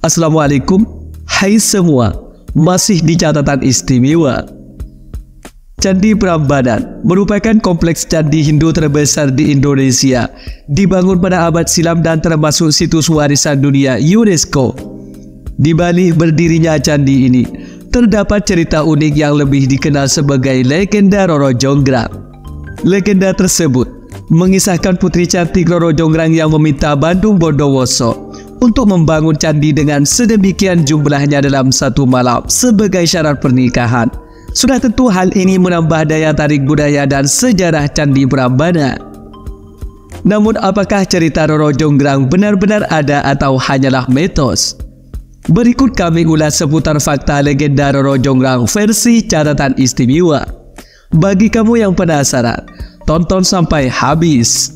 Assalamualaikum, hai semua, masih di catatan istimewa. Candi Prambanan merupakan kompleks candi Hindu terbesar di Indonesia, dibangun pada abad silam dan termasuk situs warisan dunia UNESCO. Di balik berdirinya candi ini, terdapat cerita unik yang lebih dikenal sebagai legenda Roro Jonggrang. Legenda tersebut mengisahkan putri cantik Roro Jonggrang yang meminta Bandung Bondowoso untuk membangun candi dengan sedemikian jumlahnya dalam satu malam sebagai syarat pernikahan. Sudah tentu hal ini menambah daya tarik budaya dan sejarah Candi Prambanan. Namun apakah cerita Roro Jonggrang benar-benar ada atau hanyalah mitos? Berikut kami ulas seputar fakta legenda Roro Jonggrang versi catatan istimewa. Bagi kamu yang penasaran, tonton sampai habis.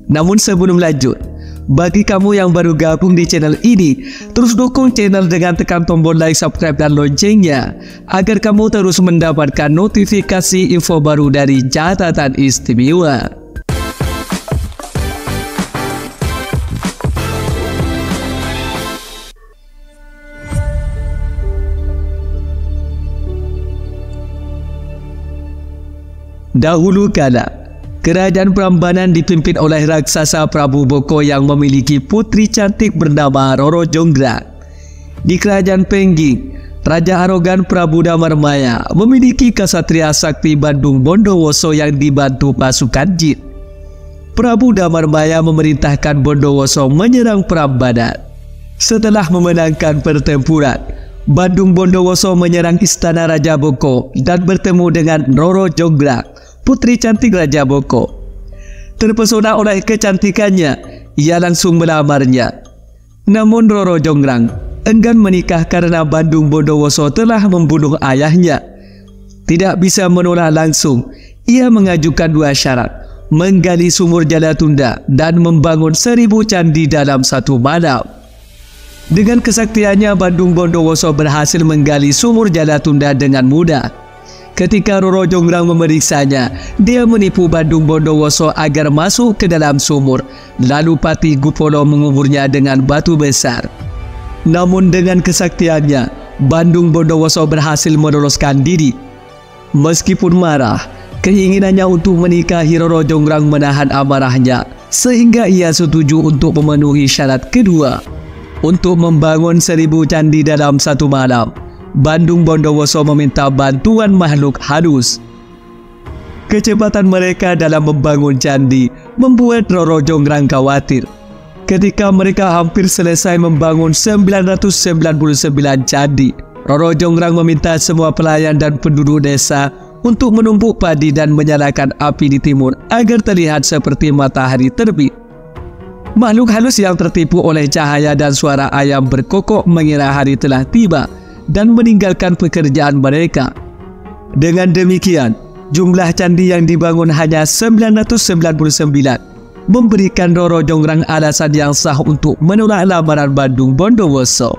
Namun sebelum lanjut, bagi kamu yang baru gabung di channel ini, terus dukung channel dengan tekan tombol like, subscribe, dan loncengnya agar kamu terus mendapatkan notifikasi info baru dari catatan istimewa. Dahulu kala, Kerajaan Prambanan dipimpin oleh raksasa Prabu Boko yang memiliki putri cantik bernama Roro Jonggrang. Di Kerajaan Pengging, Raja arogan Prabu Damarmaya memiliki ksatria sakti Bandung Bondowoso yang dibantu pasukan jin. Prabu Damarmaya memerintahkan Bondowoso menyerang Prambanan. Setelah memenangkan pertempuran, Bandung Bondowoso menyerang istana Raja Boko dan bertemu dengan Roro Jonggrang, putri cantik Raja Boko. Terpesona oleh kecantikannya, ia langsung melamarnya. Namun Roro Jonggrang enggan menikah karena Bandung Bondowoso telah membunuh ayahnya. Tidak bisa menolak langsung, ia mengajukan dua syarat: menggali sumur Jalatunda dan membangun 1000 candi dalam satu malam. Dengan kesaktiannya, Bandung Bondowoso berhasil menggali sumur Jalatunda dengan mudah. Ketika Roro Jonggrang memeriksanya, dia menipu Bandung Bondowoso agar masuk ke dalam sumur, lalu Pati Gupolo menguburnya dengan batu besar. Namun dengan kesaktiannya, Bandung Bondowoso berhasil meloloskan diri. Meskipun marah, keinginannya untuk menikahi Roro Jonggrang menahan amarahnya, sehingga ia setuju untuk memenuhi syarat kedua, untuk membangun 1000 candi dalam satu malam. Bandung Bondowoso meminta bantuan makhluk halus. Kecepatan mereka dalam membangun candi membuat Roro Jonggrang khawatir. Ketika mereka hampir selesai membangun 999 candi, Roro Jonggrang meminta semua pelayan dan penduduk desa untuk menumbuk padi dan menyalakan api di timur agar terlihat seperti matahari terbit. Makhluk halus yang tertipu oleh cahaya dan suara ayam berkokok mengira hari telah tiba dan meninggalkan pekerjaan mereka. Dengan demikian, jumlah candi yang dibangun hanya 999, memberikan Roro Jonggrang alasan yang sah untuk menolak lamaran Bandung Bondowoso.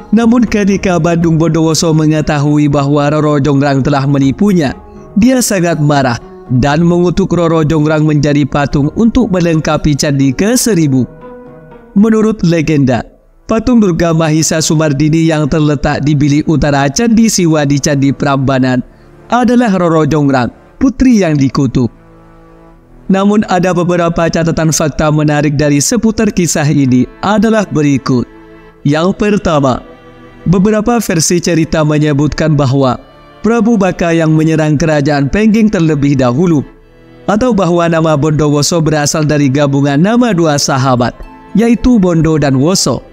Namun ketika Bandung Bondowoso mengetahui bahwa Roro Jonggrang telah menipunya, dia sangat marah dan mengutuk Roro Jonggrang menjadi patung untuk melengkapi candi ke-1000. Menurut legenda, patung Durga Mahisa Sumardini yang terletak di bilik utara Candi Siwa di Candi Prambanan adalah Roro Jonggrang, putri yang dikutuk. Namun ada beberapa catatan fakta menarik dari seputar kisah ini adalah berikut. Yang pertama, beberapa versi cerita menyebutkan bahwa Prabu Baka yang menyerang kerajaan Pengging terlebih dahulu, atau bahwa nama Bondowoso berasal dari gabungan nama dua sahabat, yaitu Bondo dan Woso.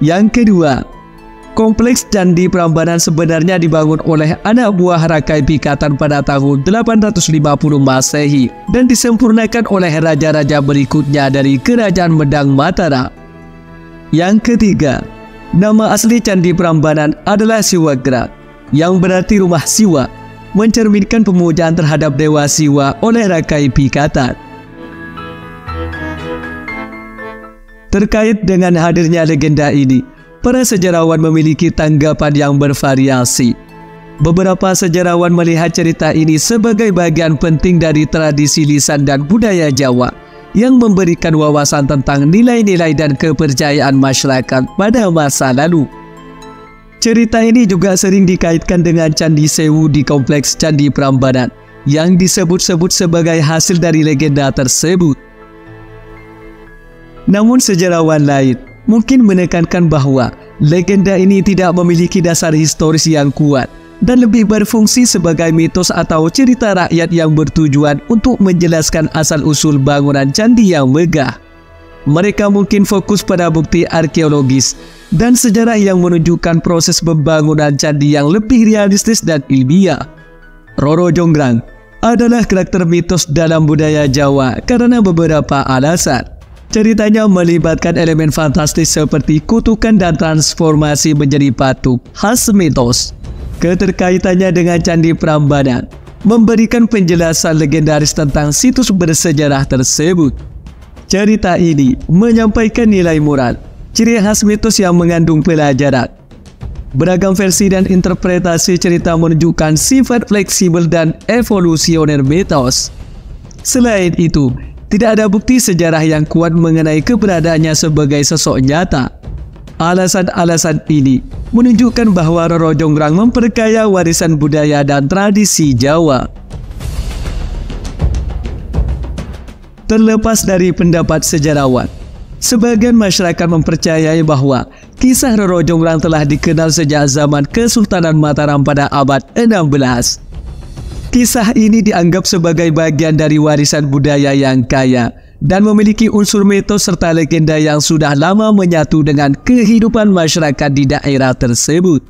Yang kedua, kompleks Candi Prambanan sebenarnya dibangun oleh anak buah Rakai Pikatan pada tahun 850 Masehi dan disempurnakan oleh raja-raja berikutnya dari Kerajaan Medang Mataram. Yang ketiga, nama asli Candi Prambanan adalah Siwagrang, yang berarti rumah Siwa, mencerminkan pemujaan terhadap Dewa Siwa oleh Rakai Pikatan. Terkait dengan hadirnya legenda ini, para sejarawan memiliki tanggapan yang bervariasi. Beberapa sejarawan melihat cerita ini sebagai bagian penting dari tradisi lisan dan budaya Jawa yang memberikan wawasan tentang nilai-nilai dan kepercayaan masyarakat pada masa lalu. Cerita ini juga sering dikaitkan dengan Candi Sewu di kompleks Candi Prambanan yang disebut-sebut sebagai hasil dari legenda tersebut. Namun sejarawan lain mungkin menekankan bahwa legenda ini tidak memiliki dasar historis yang kuat dan lebih berfungsi sebagai mitos atau cerita rakyat yang bertujuan untuk menjelaskan asal-usul bangunan candi yang megah. Mereka mungkin fokus pada bukti arkeologis dan sejarah yang menunjukkan proses pembangunan candi yang lebih realistis dan ilmiah. Roro Jonggrang adalah karakter mitos dalam budaya Jawa karena beberapa alasan. Ceritanya melibatkan elemen fantastis seperti kutukan dan transformasi menjadi patung khas mitos. Keterkaitannya dengan Candi Prambanan memberikan penjelasan legendaris tentang situs bersejarah tersebut. Cerita ini menyampaikan nilai moral, ciri khas mitos yang mengandung pelajaran. Beragam versi dan interpretasi cerita menunjukkan sifat fleksibel dan evolusioner mitos. Selain itu, tidak ada bukti sejarah yang kuat mengenai keberadaannya sebagai sosok nyata. Alasan-alasan ini menunjukkan bahwa Roro Jonggrang memperkaya warisan budaya dan tradisi Jawa. Terlepas dari pendapat sejarawan, sebagian masyarakat mempercayai bahwa kisah Roro Jonggrang telah dikenal sejak zaman Kesultanan Mataram pada abad 16. Kisah ini dianggap sebagai bagian dari warisan budaya yang kaya dan memiliki unsur mitos serta legenda yang sudah lama menyatu dengan kehidupan masyarakat di daerah tersebut.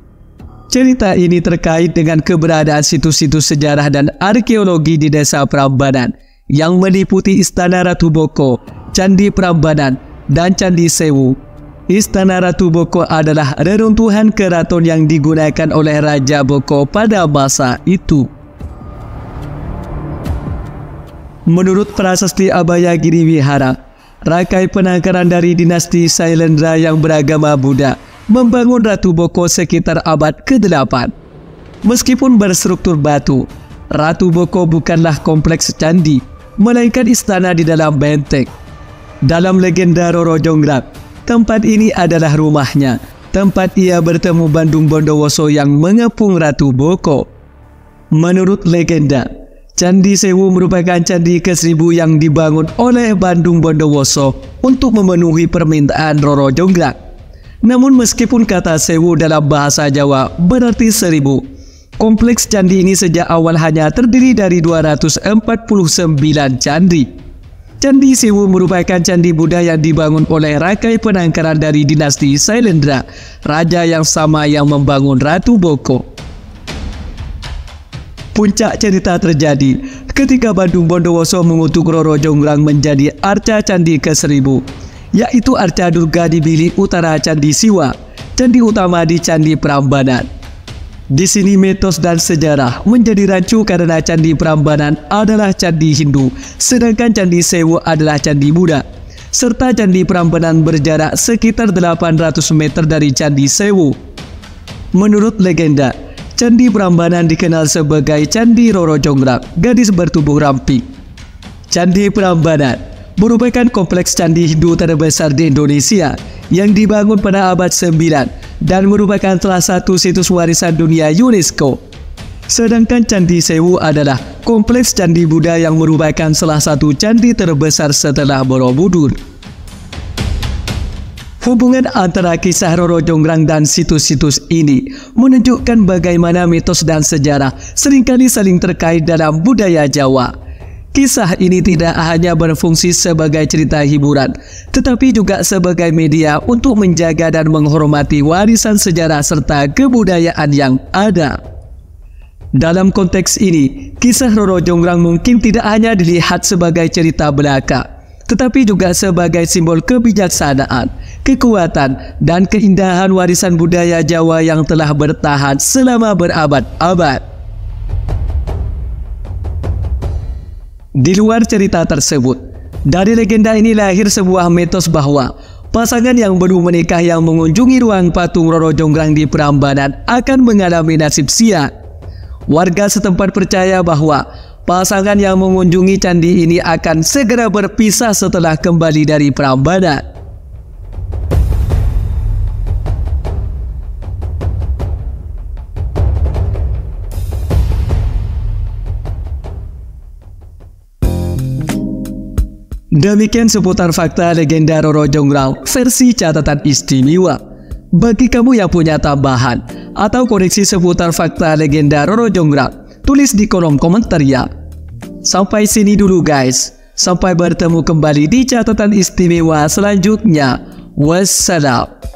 Cerita ini terkait dengan keberadaan situs-situs sejarah dan arkeologi di Desa Prambanan yang meliputi Istana Ratu Boko, Candi Prambanan, dan Candi Sewu. Istana Ratu Boko adalah reruntuhan keraton yang digunakan oleh Raja Boko pada masa itu. Menurut prasasti Abhayagiri Wihara, Rakai penangkaran dari dinasti Sailendra yang beragama Buddha membangun Ratu Boko sekitar abad ke-8. Meskipun berstruktur batu, Ratu Boko bukanlah kompleks candi, melainkan istana di dalam benteng. Dalam legenda Roro Jonggrang, tempat ini adalah rumahnya, tempat ia bertemu Bandung Bondowoso yang mengepung Ratu Boko. Menurut legenda, Candi Sewu merupakan candi ke-1000 yang dibangun oleh Bandung Bondowoso untuk memenuhi permintaan Roro Jonggrang. Namun meskipun kata Sewu dalam bahasa Jawa berarti 1000, kompleks candi ini sejak awal hanya terdiri dari 249 candi. Candi Sewu merupakan candi Buddha yang dibangun oleh Rakai penangkaran dari dinasti Sailendra, raja yang sama yang membangun Ratu Boko. Puncak cerita terjadi ketika Bandung Bondowoso mengutuk Roro Jonggrang menjadi arca candi ke-1000, yaitu arca Durga di bilik utara Candi Siwa, candi utama di Candi Prambanan. Di sini mitos dan sejarah menjadi rancu karena Candi Prambanan adalah candi Hindu, sedangkan Candi Sewu adalah candi Buddha, serta Candi Prambanan berjarak sekitar 800 meter dari Candi Sewu. Menurut legenda, Candi Prambanan dikenal sebagai Candi Roro Jonggrang, gadis bertubuh ramping. Candi Prambanan merupakan kompleks candi Hindu terbesar di Indonesia yang dibangun pada abad 9 dan merupakan salah satu situs warisan dunia UNESCO. Sedangkan Candi Sewu adalah kompleks candi Buddha yang merupakan salah satu candi terbesar setelah Borobudur. Hubungan antara kisah Roro Jonggrang dan situs-situs ini menunjukkan bagaimana mitos dan sejarah seringkali saling terkait dalam budaya Jawa. Kisah ini tidak hanya berfungsi sebagai cerita hiburan, tetapi juga sebagai media untuk menjaga dan menghormati warisan sejarah serta kebudayaan yang ada. Dalam konteks ini, kisah Roro Jonggrang mungkin tidak hanya dilihat sebagai cerita belaka, tetapi juga sebagai simbol kebijaksanaan, kekuatan, dan keindahan warisan budaya Jawa yang telah bertahan selama berabad-abad. Di luar cerita tersebut, dari legenda ini lahir sebuah mitos bahwa pasangan yang belum menikah yang mengunjungi ruang patung Roro Jonggrang di Prambanan akan mengalami nasib sial. Warga setempat percaya bahwa pasangan yang mengunjungi candi ini akan segera berpisah setelah kembali dari Prambanan. Demikian seputar fakta legenda Roro Jonggrang versi catatan istimewa. Bagi kamu yang punya tambahan atau koreksi seputar fakta legenda Roro Jonggrang, tulis di kolom komentar ya. Sampai sini dulu guys. Sampai bertemu kembali di catatan istimewa selanjutnya. Wassalam.